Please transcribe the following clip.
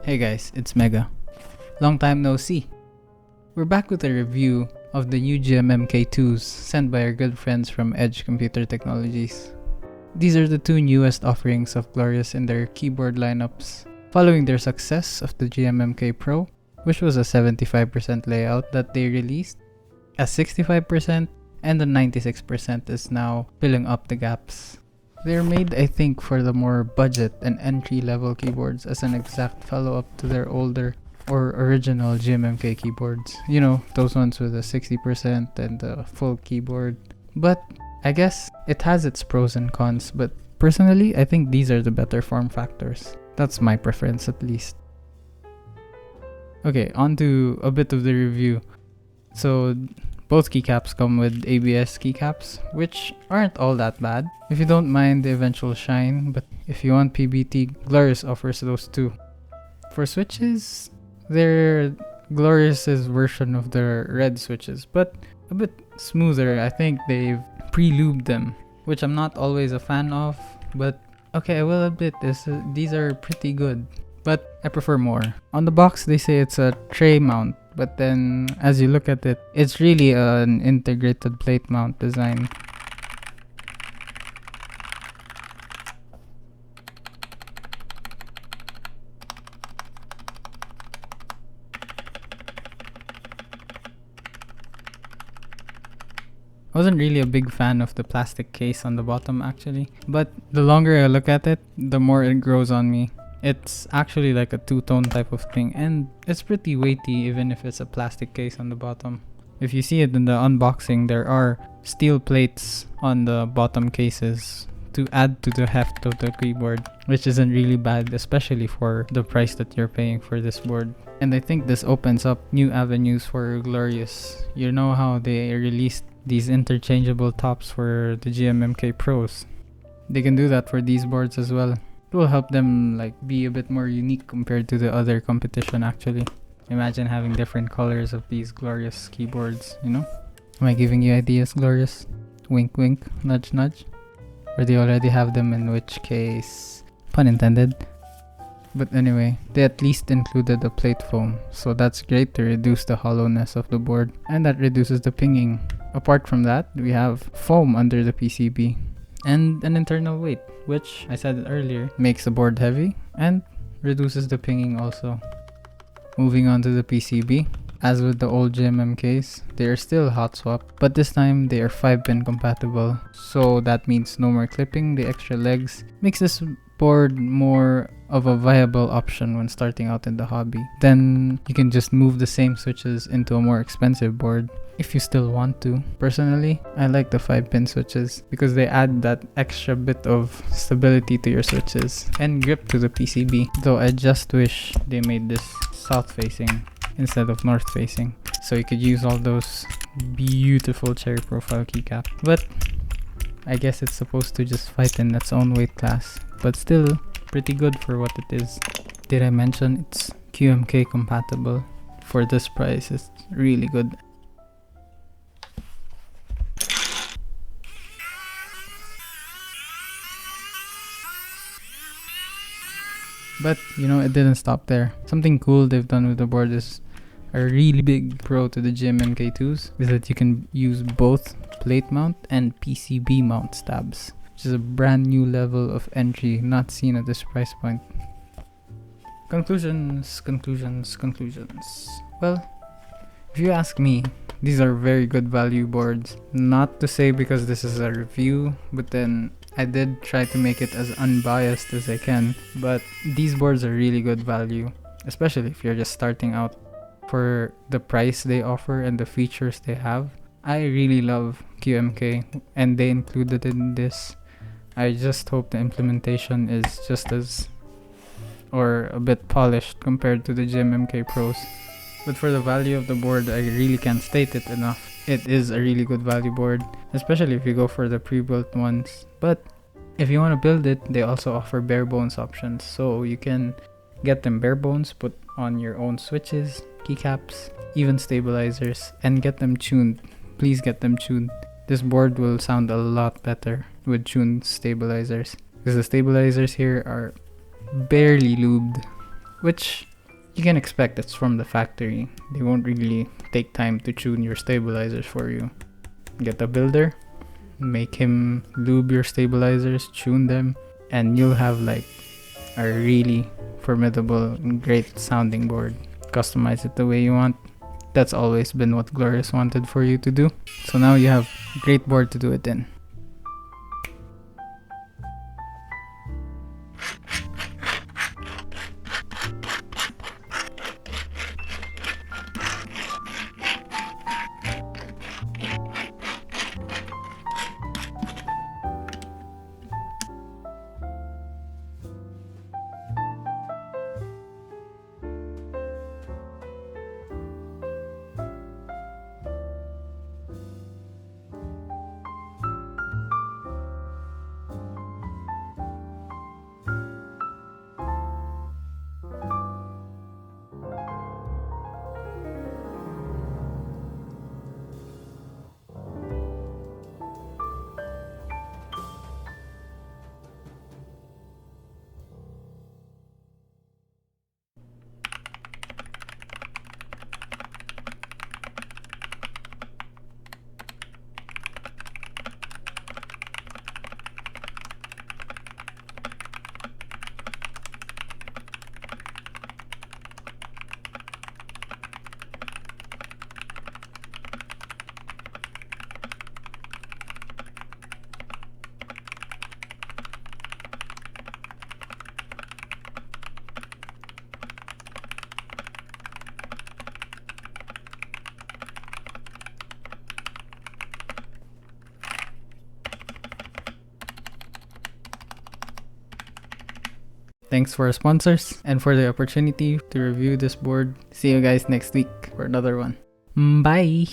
Hey guys, it's Mega. Long time no see. We're back with a review of the new GMMK 2s sent by our good friends from Edge Computer Technologies. These are the two newest offerings of Glorious in their keyboard lineups, following their success of the GMMK Pro, which was a 75% layout that they released, a 65%, and the 96% is now filling up the gaps. They're made, I think, for the more budget and entry-level keyboards as an exact follow-up to their older or original GMMK keyboards. You know, those ones with a 60% and the full keyboard. But I guess it has its pros and cons, but personally, I think these are the better form factors. That's my preference at least. Okay, on to a bit of the review. So, both keycaps come with ABS keycaps, which aren't all that bad if you don't mind the eventual shine, but if you want PBT, Glorious offers those too. For switches, they're Glorious's version of the red switches, but a bit smoother. I think they've pre-lubed them, which I'm not always a fan of, but okay, I will admit these are pretty good, but I prefer more. On the box, they say it's a tray mount, but then as you look at it, it's really an integrated plate mount design. I wasn't really a big fan of the plastic case on the bottom actually, but the longer I look at it, the more it grows on me. It's actually like a two-tone type of thing, and it's pretty weighty even if it's a plastic case on the bottom. If you see it in the unboxing, there are steel plates on the bottom cases to add to the heft of the keyboard, which isn't really bad, especially for the price that you're paying for this board. And I think this opens up new avenues for Glorious. You know how they released these interchangeable tops for the GMMK Pros. They can do that for these boards as well. It will help them be a bit more unique compared to the other competition actually. Imagine having different colors of these Glorious keyboards, you know? Am I giving you ideas, Glorious? Wink wink, nudge nudge? Or do you already have them, in which case, pun intended. But anyway, they at least included a plate foam, so that's great to reduce the hollowness of the board, and that reduces the pinging. Apart from that, we have foam under the PCB and an internal weight, which I said earlier makes the board heavy and reduces the pinging also. Moving on to the PCB, as with the old GMMKs, they are still hot swap, but this time they are 5-pin compatible, so that means no more clipping the extra legs. Makes this board more of a viable option when starting out in the hobby. Then you can just move the same switches into a more expensive board if you still want to. Personally, I like the 5-pin switches because they add that extra bit of stability to your switches and grip to the PCB, though I just wish they made this south facing instead of north facing, so you could use all those beautiful cherry profile keycaps. But I guess it's supposed to just fight in its own weight class, but still pretty good for what it is. Did I mention it's QMK compatible? For this price, it's really good. But you know, it didn't stop there. Something cool they've done with the board is a really big pro to the GMMK 2s is that you can use both plate mount and PCB mount stabs, which is a brand new level of entry not seen at this price point. Conclusions. Well, if you ask me, these are very good value boards. Not to say because this is a review, but then I did try to make it as unbiased as I can, but these boards are really good value, especially if you're just starting out. For the price they offer and the features they have, I really love QMK, and they included in this. I just hope the implementation is just as or a bit polished compared to the GMMK Pros. But for the value of the board, I really can't state it enough. It is a really good value board, especially if you go for the pre-built ones. But if you want to build it, they also offer bare bones options, so you can get them bare bones, put on your own switches, keycaps, even stabilizers, and get them tuned. Please get them tuned. This board will sound a lot better with tuned stabilizers, because the stabilizers here are barely lubed, which you can expect it's from the factory. They won't really take time to tune your stabilizers for you. Get a builder, make him lube your stabilizers, tune them, and you'll have like a really formidable and great sounding board. Customize it the way you want. That's always been what Glorious wanted for you to do. So now you have a great board to do it in. Thanks for our sponsors and for the opportunity to review this board. See you guys next week for another one. Bye!